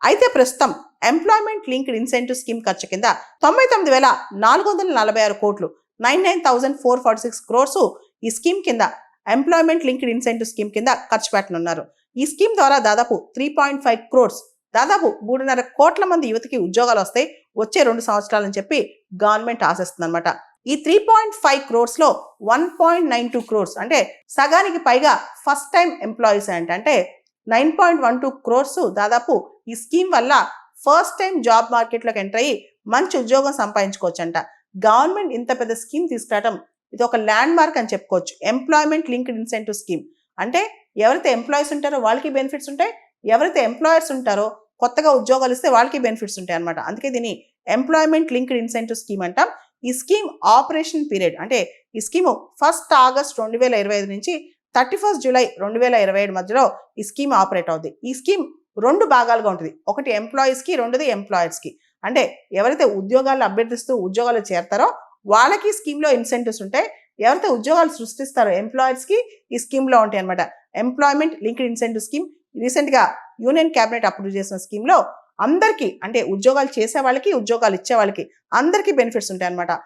అయితే ప్రస్తుతం employment linked incentive scheme ఖర్చు కింద 99,446 కోట్లు 99,446 క్రోర్స్ ఈ స్కీమ్ కింద ఎంప్లాయ్మెంట్ లింక్డ్ ఇన్సెంటివ్ స్కీమ్ కింద ఖర్చు పెట్టనున్నారు. ఈ స్కీమ్ ద్వారా దాదాపు 3.5 క్రోర్స్ దాదాపు 3.5 కోట్ల మంది యువతకి ఉద్యోగాలు వస్తాయి వచ్చే 2 సంవత్సరాలని చెప్పి గవర్నమెంట్ ఆశిస్తుంది అనమాట. ఈ 3.5 క్రోర్స్ లో 1.92 క్రోర్స్ అంటే సగానికి పైగా ఫస్ట్ టైం ఎంప్లాయీస్ అంటే 9.12 క్రోర్స్ దాదాపు ఈ స్కీమ్ వల్ల ఫస్ట్ టైం జాబ్ మార్కెట్లోకి ఎంటర్ అయ్యి మంచి ఉద్యోగం సంపాదించుకోవచ్చంట. గవర్నమెంట్ ఇంత పెద్ద స్కీమ్ తీసుకురావడం ఇది ఒక ల్యాండ్ మార్క్ అని చెప్పుకోవచ్చు. ఎంప్లాయ్మెంట్ లింక్డ్ ఇన్సెంటివ్ స్కీమ్ అంటే ఎవరైతే ఎంప్లాయీస్ ఉంటారో వాళ్ళకి బెనిఫిట్స్ ఉంటాయి, ఎవరైతే ఎంప్లాయర్స్ ఉంటారో కొత్తగా ఉద్యోగాలు ఇస్తే వాళ్ళకి బెనిఫిట్స్ ఉంటాయి అనమాట. అందుకే దీన్ని ఎంప్లాయ్మెంట్ లింక్డ్ ఇన్సెంటివ్ స్కీమ్ అంటాం. ఈ స్కీమ్ ఆపరేషన్ పీరియడ్ అంటే ఈ స్కీము 1 ఆగస్ట్ 2025 నుంచి 31 జూలై 2027 మధ్యలో ఈ స్కీమ్ ఆపరేట్ అవుతుంది. ఈ స్కీమ్ 2 భాగాలుగా ఉంటుంది. ఒకటి ఎంప్లాయీస్కి, రెండోది ఎంప్లాయర్స్కి. అంటే ఎవరైతే ఉద్యోగాలు అభ్యర్థిస్తూ ఉద్యోగాలు చేరతారో వాళ్ళకి స్కీమ్లో ఇన్సెంటివ్స్ ఉంటాయి, ఎవరైతే ఉద్యోగాలు సృష్టిస్తారో ఎంప్లాయర్స్కి ఈ స్కీమ్లో ఉంటాయి అనమాట. ఎంప్లాయ్మెంట్ లింక్డ్ ఇన్సెంటివ్ స్కీమ్ రీసెంట్గా యూనియన్ క్యాబినెట్ అప్రూవ్ చేసిన స్కీమ్లో అందరికీ అంటే ఉద్యోగాలు చేసే వాళ్ళకి, ఉద్యోగాలు ఇచ్చే వాళ్ళకి అందరికీ బెనిఫిట్స్ ఉంటాయి అనమాట.